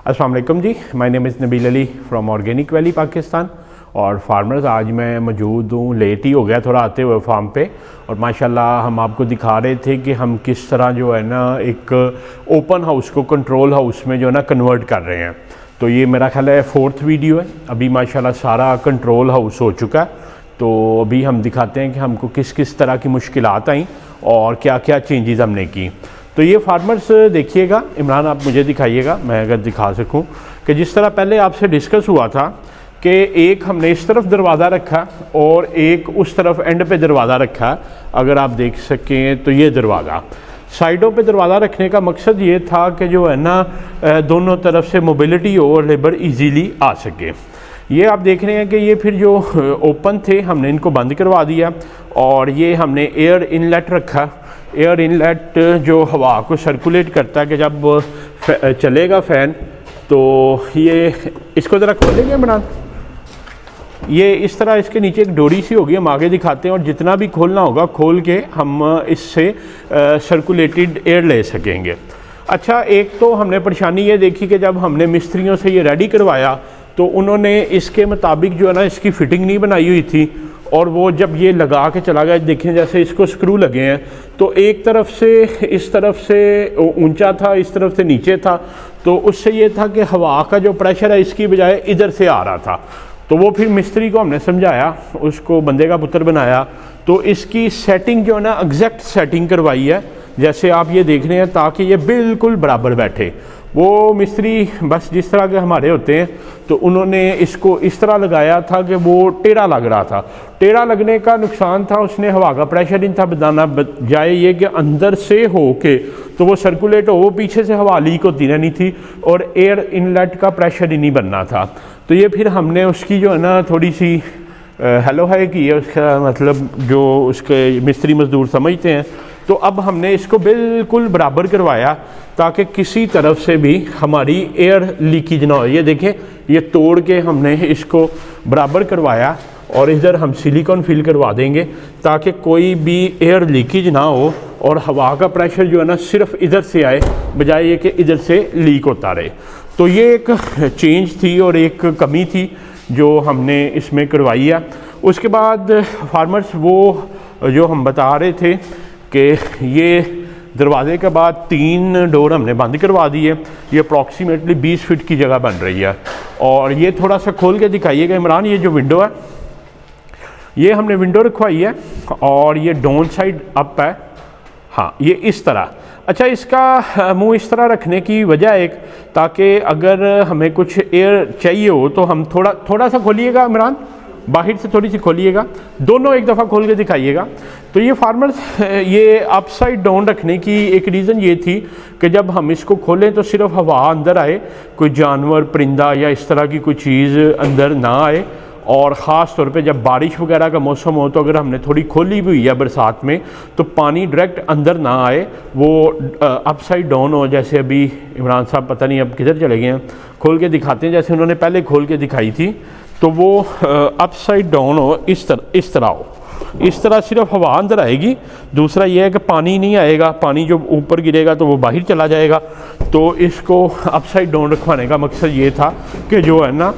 अस्सलाम वालेकुम जी, my name is Nabeel Ali from organic valley Pakistan. और फार्मर्स आज मैं मौजूद हूँ, लेट ही हो गया थोड़ा आते हुए फार्म पे। और माशाल्लाह हम आपको दिखा रहे थे कि हम किस तरह जो है ना एक ओपन हाउस को कंट्रोल हाउस में जो है ना कन्वर्ट कर रहे हैं। तो ये मेरा ख्याल है 4th वीडियो है। अभी माशाल्लाह सारा कंट्रोल हाउस हो चुका है। तो अभी हम दिखाते हैं कि हमको किस किस तरह की मुश्किलात आई और क्या क्या चेंजेस हमने की। तो ये फार्मर्स देखिएगा, इमरान आप मुझे दिखाइएगा, मैं अगर दिखा सकूं, कि जिस तरह पहले आपसे डिस्कस हुआ था कि एक हमने इस तरफ दरवाज़ा रखा और एक उस तरफ एंड पे दरवाज़ा रखा। अगर आप देख सकें तो ये दरवाज़ा साइडों पे दरवाज़ा रखने का मकसद ये था कि जो है ना दोनों तरफ से मोबिलिटी हो और लेबर इजीली आ सके। ये आप देख रहे हैं कि ये फिर जो ओपन थे हमने इनको बंद करवा दिया और ये हमने एयर इनलेट रखा। एयर इनलेट जो हवा को सर्कुलेट करता है कि जब चलेगा फ़ैन तो ये इसको ज़रा खोलेंगे इमरान। ये इस तरह इसके नीचे एक डोरी सी होगी, हम आगे दिखाते हैं, और जितना भी खोलना होगा खोल के हम इससे सर्कुलेटेड एयर ले सकेंगे। अच्छा, एक तो हमने परेशानी ये देखी कि जब हमने मिस्त्रियों से ये रेडी करवाया तो उन्होंने इसके मुताबिक जो है ना इसकी फ़िटिंग नहीं बनाई हुई थी। और वो जब ये लगा के चला गया, देखें जैसे इसको स्क्रू लगे हैं तो एक तरफ से इस तरफ से ऊंचा था, इस तरफ से नीचे था। तो उससे ये था कि हवा का जो प्रेशर है इसकी बजाय इधर से आ रहा था। तो वो फिर मिस्त्री को हमने समझाया, उसको बंदे का पुत्र बनाया, तो इसकी सेटिंग जो है ना एग्जैक्ट सेटिंग करवाई है जैसे आप ये देख रहे हैं, ताकि ये बिल्कुल बराबर बैठे। वो मिस्त्री बस जिस तरह के हमारे होते हैं तो उन्होंने इसको इस तरह लगाया था कि वो टेढ़ा लग रहा था। टेढ़ा लगने का नुकसान था, उसने हवा का प्रेशर नहीं था बनाना, बजाय ये कि अंदर से हो के तो वो सर्कुलेट हो, वो पीछे से हवा लीक होती रहनी थी और एयर इनलेट का प्रेशर ही नहीं बनना था। तो ये फिर हमने उसकी जो है ना थोड़ी सी हेलो है की है, उसका मतलब जो उसके मिस्त्री मज़दूर समझते हैं। तो अब हमने इसको बिल्कुल बराबर करवाया ताकि किसी तरफ से भी हमारी एयर लीकेज ना हो। ये देखें, ये तोड़ के हमने इसको बराबर करवाया और इधर हम सिलिकॉन फिल करवा देंगे ताकि कोई भी एयर लीकेज ना हो और हवा का प्रेशर जो है ना सिर्फ इधर से आए, बजाय ये कि इधर से लीक होता रहे। तो ये एक चेंज थी और एक कमी थी जो हमने इसमें करवाई है। उसके बाद फार्मर्स वो जो हम बता रहे थे कि ये दरवाजे के बाद 3 डोर हमने बंद करवा दिए। ये अप्रॉक्सीमेटली 20 फीट की जगह बन रही है। और ये थोड़ा सा खोल के दिखाइएगा इमरान, ये जो विंडो है ये हमने विंडो रखवाई है और ये डाउन साइड अप है। हाँ, ये इस तरह। अच्छा, इसका मुंह इस तरह रखने की वजह एक, ताकि अगर हमें कुछ एयर चाहिए हो तो हम थोड़ा सा खोलिएगा इमरान, बाहर से थोड़ी सी खोलिएगा, दोनों एक दफ़ा खोल के दिखाइएगा। तो ये फार्मर्स ये अपसाइड डाउन रखने की एक रीज़न ये थी कि जब हम इसको खोलें तो सिर्फ हवा अंदर आए, कोई जानवर परिंदा या इस तरह की कोई चीज़ अंदर ना आए। और ख़ास तौर पे जब बारिश वगैरह का मौसम हो तो अगर हमने थोड़ी खोली भी हुई है बरसात में तो पानी डायरेक्ट अंदर ना आए, वो अपसाइड डाउन हो। जैसे अभी इमरान साहब पता नहीं अब किधर चले गए हैं, खोल के दिखाते हैं जैसे उन्होंने पहले खोल के दिखाई थी। तो वो अपसाइड डाउन हो, इस तरह हो, इस तरह सिर्फ हवा अंदर आएगी। दूसरा ये है कि पानी नहीं आएगा, पानी जो ऊपर गिरेगा तो वो बाहर चला जाएगा। तो इसको अपसाइड डाउन रखवाने का मकसद ये था कि जो है ना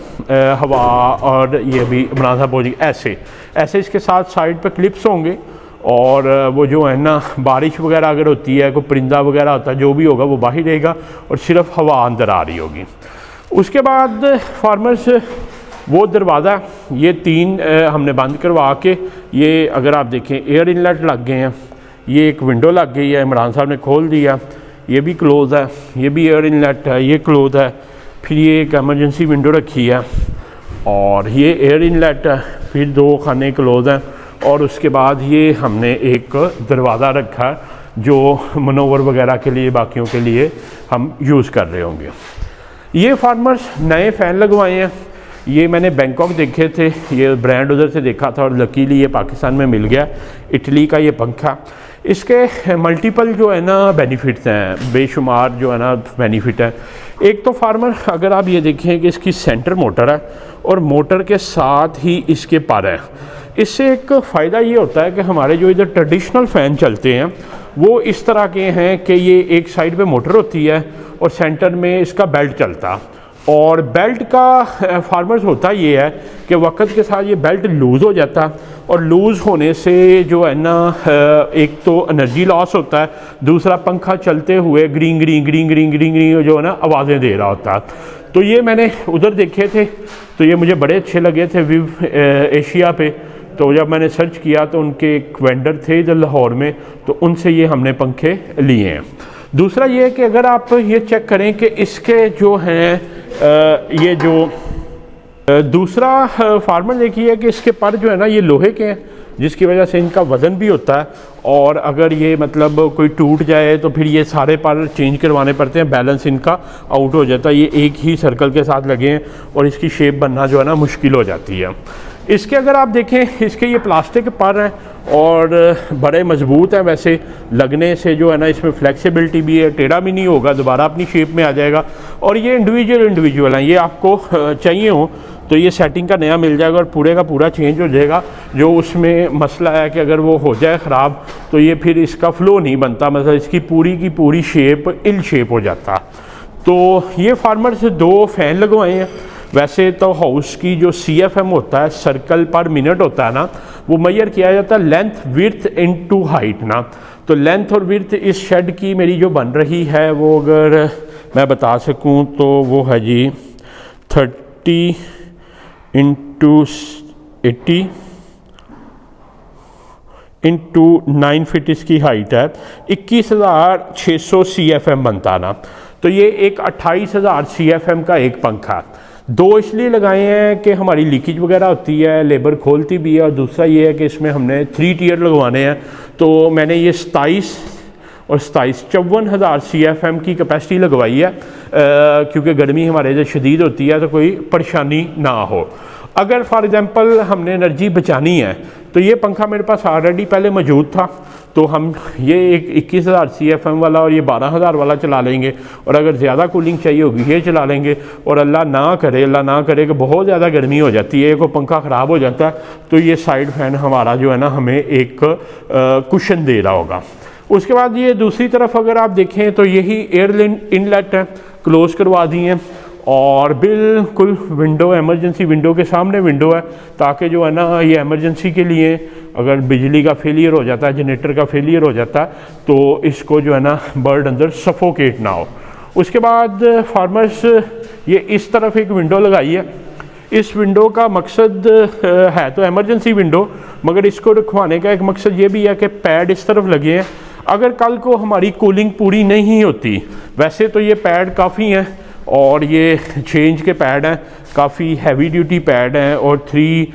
हवा, और ये भी इमरान साहब बोलिए ऐसे इसके साथ साइड पे क्लिप्स होंगे। और वो जो है ना बारिश वगैरह अगर होती है, कोई परिंदा वगैरह होता है, जो भी होगा वो बाहर रहेगा और सिर्फ हवा अंदर आ रही होगी। उसके बाद फार्मर्स वो दरवाज़ा ये 3 हमने बंद करवा के, ये अगर आप देखें एयर इनलेट लग गए हैं, ये एक विंडो लग गई है, इमरान साहब ने खोल दिया, ये भी क्लोज़ है, ये भी एयर इनलेट है, ये क्लोज़ है। फिर ये एक एमरजेंसी विंडो रखी है और ये एयर इनलेट है, फिर 2 खाने क्लोज़ हैं। और उसके बाद ये हमने एक दरवाज़ा रखा जो मनोवर वगैरह के लिए, बाकियों के लिए हम यूज़ कर रहे होंगे। ये फार्मर्स नए फ़ैन लगवाए हैं, ये मैंने बैंकॉक देखे थे, ये ब्रांड उधर से देखा था और लकीली ये पाकिस्तान में मिल गया, इटली का ये पंखा। इसके मल्टीपल जो है ना बेनिफिट्स हैं, बेशुमार जो है ना बेनिफिट है। एक तो फार्मर अगर आप ये देखें कि इसकी सेंटर मोटर है और मोटर के साथ ही इसके पर है। इससे एक फ़ायदा ये होता है कि हमारे जो इधर ट्रेडिशनल फ़ैन चलते हैं वो इस तरह के हैं कि ये एक साइड पे मोटर होती है और सेंटर में इसका बेल्ट चलता, और बेल्ट का फार्मर्स होता ये है कि वक्त के साथ ये बेल्ट लूज़ हो जाता, और लूज़ होने से जो है ना एक तो एनर्जी लॉस होता है, दूसरा पंखा चलते हुए ग्रीं ग्रीं ग्रीं ग्रीं ग्रीं ग्रीं जो है ना आवाज़ें दे रहा होता है। तो ये मैंने उधर देखे थे तो ये मुझे बड़े अच्छे लगे थे विव एशिया पे। तो जब मैंने सर्च किया तो उनके एक वेंडर थे इधर लाहौर में, तो उनसे ये हमने पंखे लिए हैं। दूसरा ये है कि अगर आप ये चेक करें कि इसके जो हैं ये जो दूसरा फार्मर देखिए कि इसके पर जो है ना ये लोहे के हैं, जिसकी वजह से इनका वज़न भी होता है, और अगर ये मतलब कोई टूट जाए तो फिर ये सारे पर चेंज करवाने पड़ते हैं, बैलेंस इनका आउट हो जाता है। ये एक ही सर्कल के साथ लगे हैं और इसकी शेप बनना जो है ना मुश्किल हो जाती है। इसके अगर आप देखें इसके ये प्लास्टिक के पर हैं और बड़े मजबूत हैं, वैसे लगने से जो है ना इसमें फ्लेक्सिबिलिटी भी है, टेढ़ा भी नहीं होगा, दोबारा अपनी शेप में आ जाएगा। और ये इंडिविजुअल हैं, ये आपको चाहिए हो तो ये सेटिंग का नया मिल जाएगा और पूरे का पूरा चेंज हो जाएगा। जो उसमें मसला है कि अगर वो हो जाए ख़राब तो ये फिर इसका फ़्लो नहीं बनता, मतलब इसकी पूरी की पूरी शेप इल शेप हो जाता। तो ये फार्मर से 2 फ़ैन लगवाए हैं। वैसे तो हाउस की जो CFM होता है, सर्कल पर मिनट होता है ना, वो मेजर किया जाता है लेंथ विड्थ इनटू हाइट ना। तो लेंथ और विड्थ इस शेड की मेरी जो बन रही है वो अगर मैं बता सकूं तो वो है जी 30 इंटू 80 इंटू 9 फीट इसकी हाइट है, 21,600 CFM बनता ना। तो ये एक 28,000 CFM का एक पंखा। 2 इसलिए लगाए हैं कि हमारी लीकेज वगैरह होती है, लेबर खोलती भी है, और दूसरा ये है कि इसमें हमने 3 टियर लगवाने हैं। तो मैंने ये 27 और 27 54,000 CFM की कैपेसिटी लगवाई है, क्योंकि गर्मी हमारे इधर शदीद होती है तो कोई परेशानी ना हो। अगर फॉर एग्ज़ाम्पल हमने एनर्जी बचानी है तो ये पंखा मेरे पास ऑलरेडी पहले मौजूद था, तो हम ये एक 21,000 CFM वाला और ये 12,000 वाला चला लेंगे, और अगर ज़्यादा कूलिंग चाहिए होगी ये चला लेंगे। और अल्लाह ना करे कि बहुत ज़्यादा गर्मी हो जाती है, कोई पंखा ख़राब हो जाता है, तो ये साइड फैन हमारा जो है ना हमें एक कुशन दे रहा होगा। उसके बाद ये दूसरी तरफ अगर आप देखें तो यही एयर इनलेट है, क्लोज़ करवा दी हैं, और बिल्कुल विंडो, एमरजेंसी विंडो के सामने विंडो है, ताकि जो है ना ये एमरजेंसी के लिए अगर बिजली का फेलियर हो जाता है, जनरेटर का फेलियर हो जाता है, तो इसको जो है ना बर्ड अंदर सफोकेट ना हो। उसके बाद फार्मर्स ये इस तरफ एक विंडो लगाई है। इस विंडो का मकसद है तो एमरजेंसी विंडो, मगर इसको रखवाने का एक मकसद ये भी है कि पैड इस तरफ लगे हैं। अगर कल को हमारी कूलिंग पूरी नहीं होती, वैसे तो ये पैड काफ़ी हैं और ये 6 इंच के पैड हैं, काफ़ी हैवी ड्यूटी पैड हैं, और 3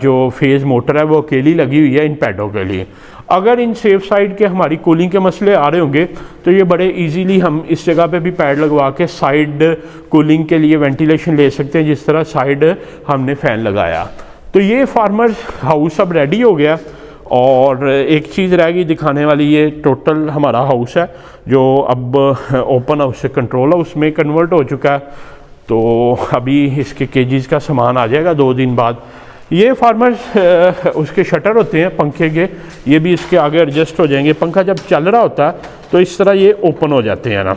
जो फेज़ मोटर है वो अकेली लगी हुई है इन पैडों के लिए। अगर इन सेफ साइड के हमारी कूलिंग के मसले आ रहे होंगे तो ये बड़े इजीली हम इस जगह पे भी पैड लगवा के साइड कूलिंग के लिए वेंटिलेशन ले सकते हैं, जिस तरह साइड हमने फ़ैन लगाया। तो ये फार्मर हाउस अब रेडी हो गया। और एक चीज़ रह गई दिखाने वाली, ये टोटल हमारा हाउस है जो अब ओपन हाउस से कंट्रोल हाउस में कन्वर्ट हो चुका है। तो अभी इसके केजीज़ का सामान आ जाएगा 2 दिन बाद। ये फार्मर्स उसके शटर होते हैं पंखे के, ये भी इसके आगे एडजस्ट हो जाएंगे। पंखा जब चल रहा होता है तो इस तरह ये ओपन हो जाते हैं ना।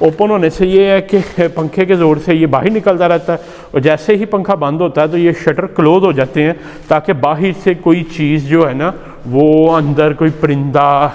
ओपन होने से ये है कि पंखे के ज़ोर से ये बाहर निकलता रहता है, और जैसे ही पंखा बंद होता है तो ये शटर क्लोज हो जाते हैं, ताकि बाहर से कोई चीज़ जो है ना वो अंदर, कोई परिंदा,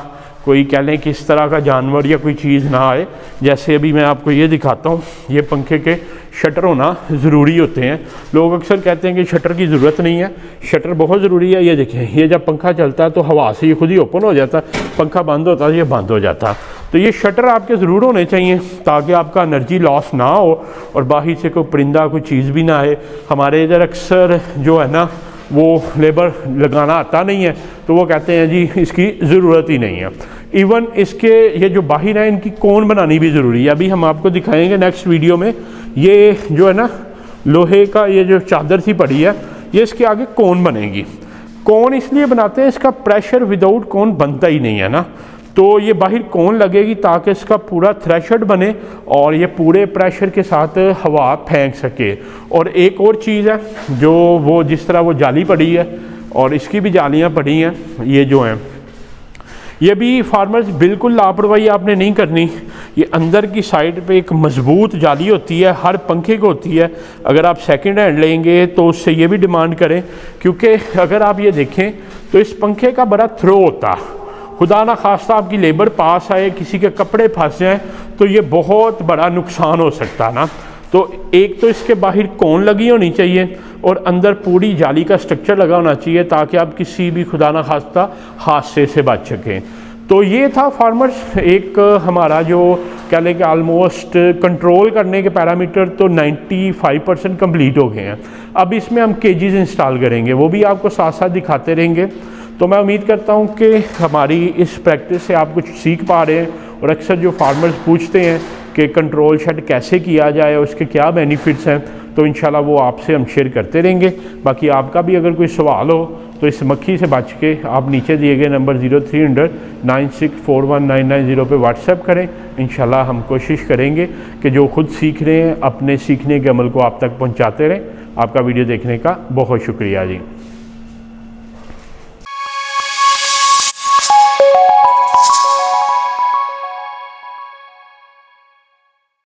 कोई कह लें कि इस तरह का जानवर या कोई चीज़ ना आए। जैसे अभी मैं आपको ये दिखाता हूँ, ये पंखे के शटर होना ज़रूरी होते हैं। लोग अक्सर कहते हैं कि शटर की ज़रूरत नहीं है, शटर बहुत ज़रूरी है। ये देखें, ये जब पंखा चलता है तो हवा से ये खुद ही ओपन हो जाता है, पंखा बंद होता है ये बंद हो जाता है। तो ये शटर आपके ज़रूर होने चाहिए ताकि आपका एनर्जी लॉस ना हो और बाहर से कोई परिंदा, कोई चीज़ भी ना आए। हमारे इधर अक्सर जो है ना वो लेबर लगाना आता नहीं है, तो वो कहते हैं जी इसकी ज़रूरत ही नहीं है। इवन इसके ये जो बाहर है इनकी कोन बनानी भी ज़रूरी है। अभी हम आपको दिखाएंगे नेक्स्ट वीडियो में। ये जो है ना लोहे का ये जो चादर सी पड़ी है, ये इसके आगे कोन बनेगी। कोन इसलिए बनाते हैं, इसका प्रेशर विदाउट कोन बनता ही नहीं है ना, तो ये बाहर कोन लगेगी ताकि इसका पूरा थ्रेशोल्ड बने और ये पूरे प्रेशर के साथ हवा फेंक सके। और एक और चीज़ है जो वो जिस तरह वो जाली पड़ी है और इसकी भी जालियाँ पड़ी हैं, ये जो हैं ये भी फार्मर्स बिल्कुल लापरवाही आपने नहीं करनी। ये अंदर की साइड पे एक मज़बूत जाली होती है, हर पंखे को होती है। अगर आप सेकंड हैंड लेंगे तो उससे ये भी डिमांड करें, क्योंकि अगर आप ये देखें तो इस पंखे का बड़ा थ्रो होता, खुदा ना खास्ता आपकी लेबर पास आए, किसी के कपड़े फंस जाएँ तो ये बहुत बड़ा नुकसान हो सकता ना। तो एक तो इसके बाहर कोन लगी होनी चाहिए और अंदर पूरी जाली का स्ट्रक्चर लगा होना चाहिए, ताकि आप किसी भी खुदा ना खास्ता हादसे से बच सकें। तो ये था फार्मर्स एक हमारा जो कह लें कि आलमोस्ट कंट्रोल करने के पैरामीटर तो 95% कंप्लीट हो गए हैं। अब इसमें हम केजीज इंस्टॉल करेंगे, वो भी आपको साथ साथ दिखाते रहेंगे। तो मैं उम्मीद करता हूँ कि हमारी इस प्रैक्टिस से आप कुछ सीख पा रहे हैं। और अक्सर जो फार्मर्स पूछते हैं कि कंट्रोल शेड कैसे किया जाए, उसके क्या बेनिफिट्स हैं, तो इंशाल्लाह वो आपसे हम शेयर करते रहेंगे। बाकी आपका भी अगर कोई सवाल हो तो इस मक्खी से बच के आप नीचे दिए गए नंबर 0300 964199 पे व्हाट्सएप करें। इंशाल्लाह हम कोशिश करेंगे कि जो खुद सीख रहे हैं अपने सीखने के अमल को आप तक पहुंचाते रहें। आपका वीडियो देखने का बहुत शुक्रिया जी।